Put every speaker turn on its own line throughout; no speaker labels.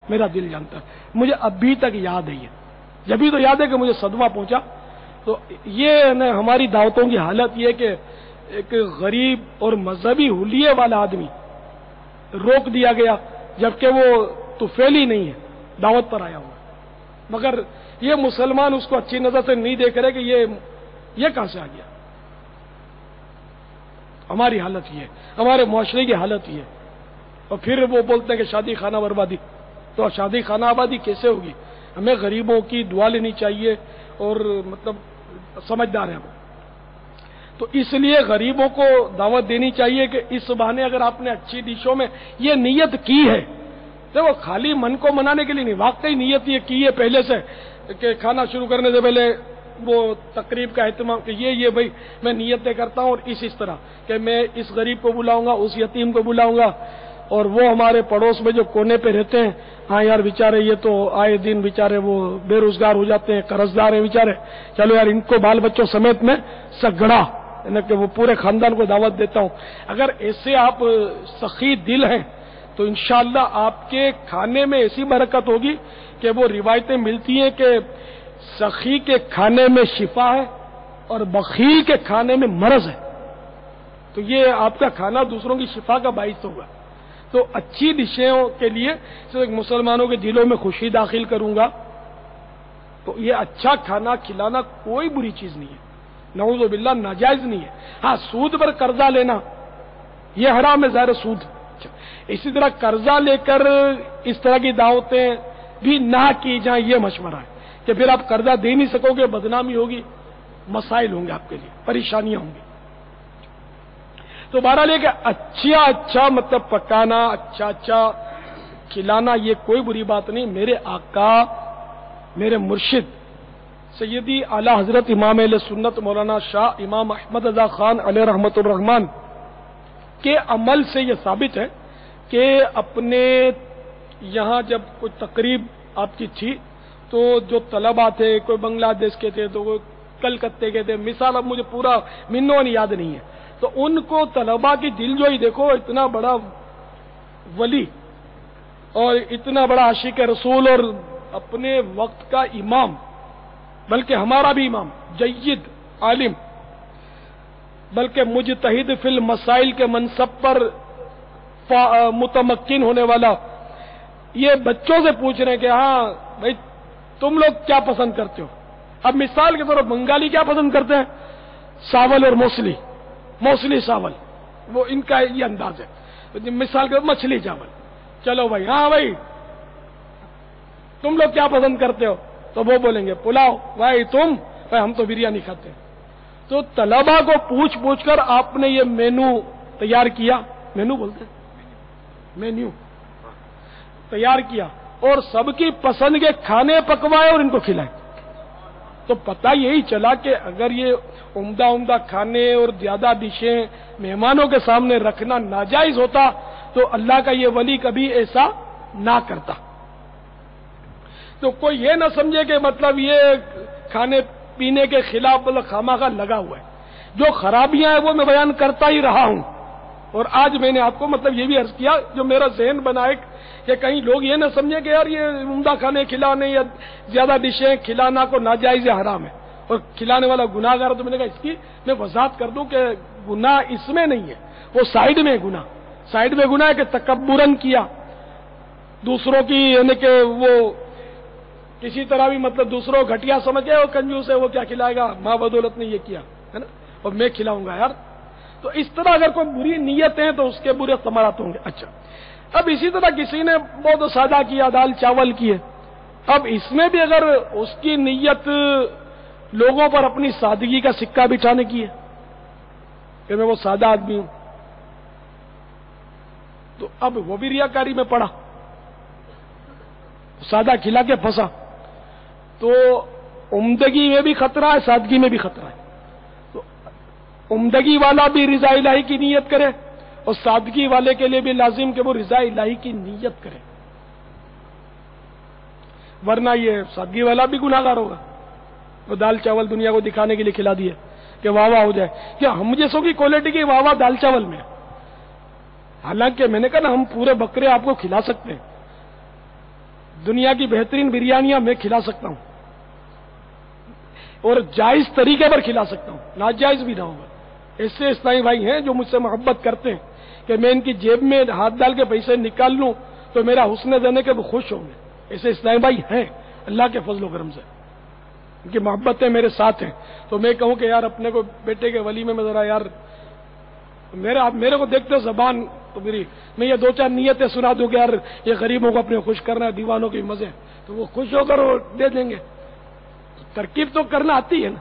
میرا دل جانتا ہے، مجھے ابھی تک یاد ہے یہ، جبھی تو یاد ہے کہ مجھے صدمہ پہنچا۔ تو یہ نا ہماری دعوتوں کی حالت یہ کہ ایک غریب اور مذہبی حلیے والا آدمی روک دیا گیا، جبکہ وہ طفیل ہی نہیں ہے، دعوت پر آیا ہوا، مگر یہ مسلمان اس کو اچھی نظر سے نہیں دیکھ رہے کہ یہ کہاں سے آ گیا۔ ہماری حالت یہ ہے، ہمارے معاشرے کی حالت یہ ہے۔ اور پھر وہ بولتے ہیں کہ شادی خانہ بربادی، تو شادی خانہ آبادی کیسے ہوگی؟ ہمیں غریبوں کی دعا لینی چاہیے، اور مطلب سمجھدار ہیں ہم، تو اس لیے غریبوں کو دعوت دینی چاہیے کہ اس بہانے اگر آپ نے اچھی ڈشوں میں یہ نیت کی ہے، تو وہ خالی من کو منانے کے لیے نہیں، واقعی نیت یہ کی ہے پہلے سے کہ کھانا شروع کرنے سے پہلے وہ تقریب کا اہتمام کہ یہ بھائی میں نیتیں کرتا ہوں، اور اس طرح کہ میں اس غریب کو بلاؤں گا، اس یتیم کو بلاؤں گا، اور وہ ہمارے پڑوس میں جو کونے پہ رہتے ہیں، ہاں یار بیچارے یہ تو آئے دن بیچارے وہ بے روزگار ہو جاتے ہیں، قرض دار ہیں بیچارے، چلو یار ان کو بال بچوں سمیت میں سگڑا کہ وہ پورے خاندان کو دعوت دیتا ہوں۔ اگر ایسے آپ سخی دل ہیں تو انشاءاللہ آپ کے کھانے میں ایسی برکت ہوگی کہ وہ روایتیں ملتی ہیں کہ سخی کے کھانے میں شفا ہے اور بخیل کے کھانے میں مرض ہے، تو یہ آپ کا کھانا دوسروں کی شفا کا باعث ہوگا۔ تو اچھی ڈشوں کے لیے صرف مسلمانوں کے دلوں میں خوشی داخل کروں گا، تو یہ اچھا کھانا کھلانا کوئی بری چیز نہیں ہے، نعوذ باللہ ناجائز نہیں ہے۔ ہاں سود پر قرضہ لینا یہ حرام ہے، ظاہر سود۔ اسی طرح قرضہ لے کر اس طرح کی دعوتیں بھی نہ کی جائیں، یہ مشورہ ہے کہ پھر آپ قرضہ دے نہیں سکو گے، بدنامی ہوگی، مسائل ہوں گے آپ کے لیے، پریشانیاں ہوں گی۔ تو بہرحال یہ کہ اچھا مطلب پکانا، اچھا کھلانا یہ کوئی بری بات نہیں۔ میرے آقا، میرے مرشد سیدی اعلی حضرت امام اہل سنت مولانا شاہ امام احمد رضا خان علیہ رحمت الرحمن کے عمل سے یہ ثابت ہے کہ اپنے یہاں جب کوئی تقریب آپ کی تھی تو جو طلباء تھے، کوئی بنگلہ دیش کے تھے تو کوئی کلکتے کے تھے، مثال اب مجھے پورا منون یاد نہیں ہے، تو ان کو طلباء کی دل جو ہی دیکھو، اتنا بڑا ولی اور اتنا بڑا عاشق رسول اور اپنے وقت کا امام، بلکہ ہمارا بھی امام، جید عالم، بلکہ مجتہد فی المسائل کے منصب پر متمکن ہونے والا، یہ بچوں سے پوچھ رہے ہیں کہ ہاں بھائی تم لوگ کیا پسند کرتے ہو؟ اب مثال کے طور پر بنگالی کیا پسند کرتے ہیں؟ ساول اور موسلی ساول، وہ ان کا یہ انداز ہے۔ مثال کے طور پر مچھلی چاول، چلو بھائی ہاں بھائی تم لوگ کیا پسند کرتے ہو؟ تو وہ بولیں گے پلاؤ، بھائی تم؟ بھائی ہم تو بریانی کھاتے ہیں۔ تو طلباء کو پوچھ کر آپ نے یہ مینو تیار کیا، مینو بولتے ہیں، مینیو تیار کیا، اور سب کی پسند کے کھانے پکوائے اور ان کو کھلائے۔ تو پتہ یہی چلا کہ اگر یہ عمدہ کھانے اور زیادہ ڈشیں مہمانوں کے سامنے رکھنا ناجائز ہوتا تو اللہ کا یہ ولی کبھی ایسا نہ کرتا۔ تو کوئی یہ نہ سمجھے کہ مطلب یہ کھانے پینے کے خلاف خامخواہ لگا ہوا ہے، جو خرابیاں ہیں وہ میں بیان کرتا ہی رہا ہوں، اور آج میں نے آپ کو مطلب یہ بھی عرض کیا جو میرا ذہن بنا ہے کہ کہیں لوگ یہ نہ سمجھیں کہ یار یہ عمدہ کھانے کھلانے یا زیادہ ڈشیں کھلانا کو ناجائز یا حرام ہے اور کھلانے والا گناہ گار، تو میں نے کہا اس کی میں وضاحت کر دوں کہ گناہ اس میں نہیں ہے، وہ سائیڈ میں گناہ ہے کہ تکبرن کیا، دوسروں کی یعنی کہ وہ کسی طرح بھی مطلب دوسروں گھٹیا سمجھ گئے، وہ کنجوس ہے وہ کیا کھلائے گا، ماں بدولت نے یہ کیا ہے نا، اور میں کھلاؤں گا یار۔ تو اس طرح اگر کوئی بری نیت ہے تو اس کے برے ثمرات ہوں گے۔ اچھا، اب اسی طرح کسی نے بہت سادہ کیا، دال چاول کیے، اب اس میں بھی اگر اس کی نیت لوگوں پر اپنی سادگی کا سکہ بٹھانے کی ہے کہ میں وہ سادہ آدمی ہوں، تو اب وہ بھی ریاکاری میں پڑا، سادہ کھلا کے پھنسا۔ تو عمدگی میں بھی خطرہ ہے، سادگی میں بھی خطرہ ہے۔ تو عمدگی والا بھی رضا الہی کی نیت کرے اور سادگی والے کے لیے بھی لازم کہ وہ رضا الہی کی نیت کرے، ورنہ یہ سادگی والا بھی گناہ گار ہوگا۔ وہ دال چاول دنیا کو دکھانے کے لیے کھلا دیے کہ واہ واہ ہو جائے، کیا ہم جیسوں کی کوالٹی کی واہ واہ دال چاول میں؟ حالانکہ میں نے کہا نا ہم پورے بکرے آپ کو کھلا سکتے ہیں، دنیا کی بہترین بریانیاں میں کھلا سکتا ہوں اور جائز طریقے پر کھلا سکتا ہوں، ناجائز بھی نہ ہوگا۔ ایسے اسلامی بھائی ہیں جو مجھ سے محبت کرتے ہیں کہ میں ان کی جیب میں ہاتھ ڈال کے پیسے نکال لوں تو میرا حسن دینے کے وہ خوش ہوں گے۔ ایسے اسلامی بھائی ہیں اللہ کے فضل و کرم سے، ان کی محبتیں میرے ساتھ ہیں۔ تو میں کہوں کہ یار اپنے کو بیٹے کے ولیمے میں ذرا یار میرے کو دیکھتے زبان تو میں یہ دو چار نیتیں سنا دوں کہ یار یہ غریبوں کو اپنے خوش کرنا ہے، دیوانوں کے مزے، تو وہ خوش ہو کر وہ دے دیں گے۔ ترکیب تو کرنا آتی ہے نا،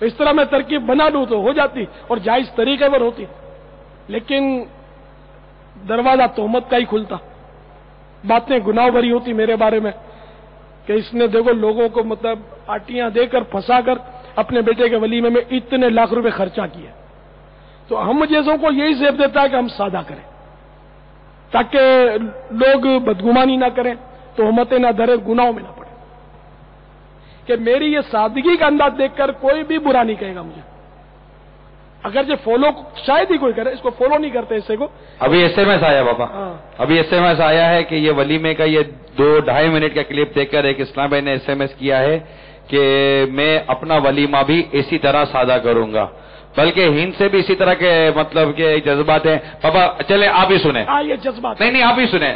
اس طرح میں ترکیب بنا دوں تو ہو جاتی اور جائز طریقے پر ہوتی، لیکن دروازہ تہمت کا ہی کھلتا، باتیں گناہ بھری ہوتی میرے بارے میں کہ اس نے دیکھو لوگوں کو مطلب آٹیاں دے کر پھنسا کر اپنے بیٹے کے ولیمے میں اتنے لاکھ روپے خرچہ کیے۔ تو ہم جیسوں کو یہی زیب دیتا ہے کہ ہم سادہ کریں تاکہ لوگ بدگمانی نہ کریں، تہمتیں نہ دھریں، گناہوں میں نہ پڑیں، کہ میری یہ سادگی کا انداز دیکھ کر کوئی بھی برا نہیں کہے گا مجھے۔ اگر جو فالو شاید ہی کوئی کرے، اس کو فالو نہیں کرتے اسے کو۔
ابھی ایس ایم ایس آیا بابا، ابھی ایس ایم ایس آیا ہے کہ یہ ولیمے کا یہ 2-2.5 منٹ کا کلپ دیکھ کر ایک اسلام بھائی نے ایس ایم ایس کیا ہے کہ میں اپنا ولیمہ بھی اسی طرح سادہ کروں گا، بلکہ ہند سے بھی اسی طرح کے مطلب کہ جذبات ہیں۔ بابا چلے آپ ہی سنیں۔
یہ جذبات
نہیں آپ ہی سنیں۔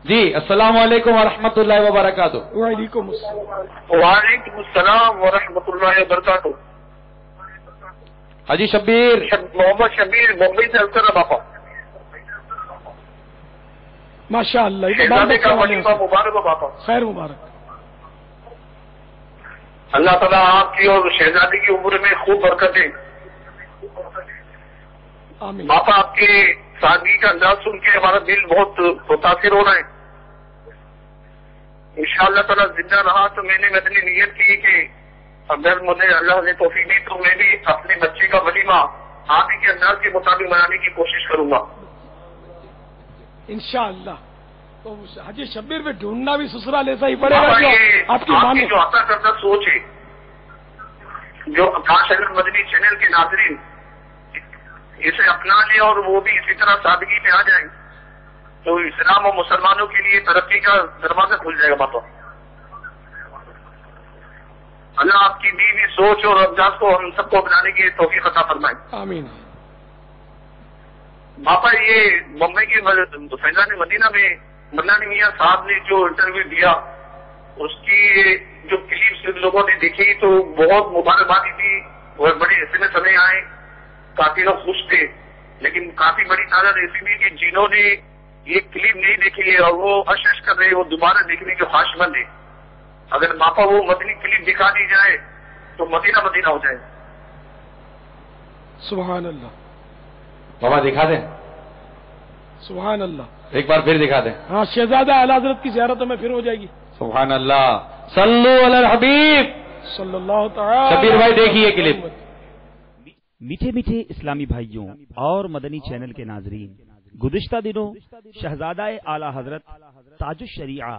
جی السلام علیکم ورحمۃ اللہ وبرکاتہ۔
وعلیکم السلام۔
وعلیکم السلام ورحمۃ اللہ وبرکاتہ۔
حاجی شبیر
محمد شبیر بمبئی سے السلام باپا۔
ماشاء اللہ،
شہزادے کا ولیمہ مبارک ہو باپا۔
خیر مبارک۔
اللہ تعالیٰ آپ کی اور شہزادی کی عمر میں خوب برکت دے۔
آمین۔
باپا آپ کے سادگی کا انداز سن کے ہمارا دل بہت متاثر ہو رہا ہے۔ انشاءاللہ تعالیٰ زندہ رہا تو میں نے مدنی نیت کی کہ اگر مجھے اللہ نے توفیق دی تو میں بھی اپنے بچے کا ولیمہ آپ ہی کے انداز کے مطابق منانے کی کوشش کروں گا
انشاءاللہ۔ تو حاجی شبیر میں ڈھونڈنا بھی سسرال ایسا ہی پڑے گا
باپا،
جو
یہ
آپ کی
آپ
مانے۔
کی جو عطا کرتا سوچ ہے، جو کاش اگر مدنی چینل کے ناظرین اسے اپنا لیں اور وہ بھی اسی طرح سادگی میں آ جائیں تو اسلام اور مسلمانوں کے لیے ترقی کا دروازہ کھل جائے گا باپا۔ اللہ آپ کی دینی سوچ اور انداز کو ہم سب کو اپنانے کی توفیق عطا فرمائے۔
آمین۔
باپا یہ بمبئی کے فیضان مدینہ میں منانی میاں صاحب نے جو انٹرویو دیا اس کی جو کلپس لوگوں نے دیکھی تو بہت مبارکبادی تھی، بہت بڑے ایسے میں سمے آئے، کافی لوگ خوش تھے، لیکن کافی بڑی تعداد ایسی بھی کہ جنہوں نے یہ کلپ نہیں دیکھی ہے اور وہ اشش کر رہے وہ دوبارہ دیکھنے کے خواہش مند ہے۔ اگر باپا وہ مدنی کلپ دکھا دی جائے تو مدینہ مدینہ ہو جائے۔
سبحان اللہ،
بابا دکھا دیں،
سبحان اللہ،
ایک بار پھر دکھا دیں۔
ہاں شہزادہ اعلیٰ حضرت کی زیارت میں پھر ہو جائے گی۔
سبحان اللہ، صلو علی الحبیب۔
صلی اللہ تعالی۔
شبیر بھائی دیکھیے کلپ۔
میٹھے میٹھے اسلامی بھائیوں اور مدنی چینل کے ناظرین، گزشتہ دنوں شہزادہ اعلی حضرت تاج الشریعہ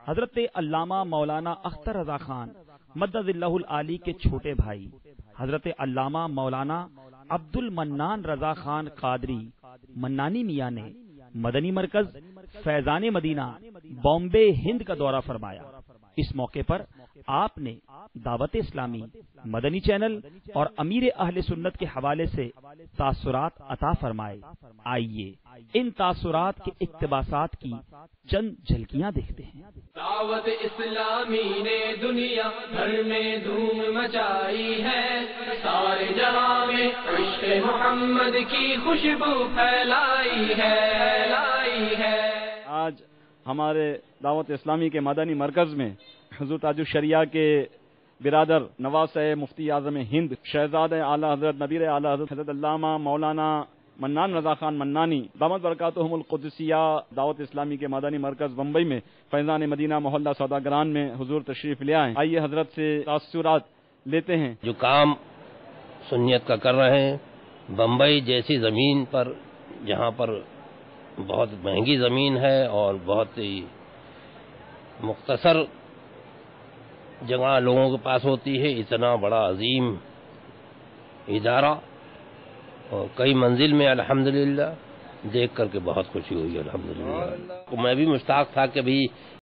حضرت علامہ مولانا اختر رضا خان مدد اللہ العالی کے چھوٹے بھائی حضرت علامہ مولانا عبد المنان رضا خان قادری منانی میاں نے مدنی مرکز فیضان مدینہ بامبے ہند کا دورہ فرمایا۔ اس موقع پر آپ نے دعوت اسلامی، مدنی چینل اور امیر اہل سنت کے حوالے سے تاثرات عطا فرمائے۔ آئیے ان تاثرات کے اقتباسات کی چند جھلکیاں دیکھتے ہیں۔
دعوت اسلامی نے دنیا بھر میں دھوم مچائی ہے، سارے جہاں میں عشق محمد کی خوشبو پھیلائی ہے۔
آج ہمارے دعوت اسلامی کے مدنی مرکز میں حضور تاج الشریعہ کے برادر نواز صاحب مفتی اعظم ہند شہزادہ اعلیٰ حضرت نبیر اعلیٰ حضرت علامہ مولانا منان رضا خان منانی دامت برکاتہم القدسیہ دعوت اسلامی کے مدنی مرکز بمبئی میں فیضان مدینہ محلہ سوداگران میں حضور تشریف لے آئے۔ آئیے حضرت سے تاثرات لیتے ہیں۔
جو کام سنیت کا کر رہے ہیں بمبئی جیسی زمین پر، جہاں پر بہت مہنگی زمین ہے اور بہت ہی مختصر جگہ لوگوں کے پاس ہوتی ہے، اتنا بڑا عظیم ادارہ اور کئی منزل میں الحمدللہ دیکھ کر کے بہت خوشی ہوئی الحمدللہ۔ میں بھی مشتاق تھا کہ بھی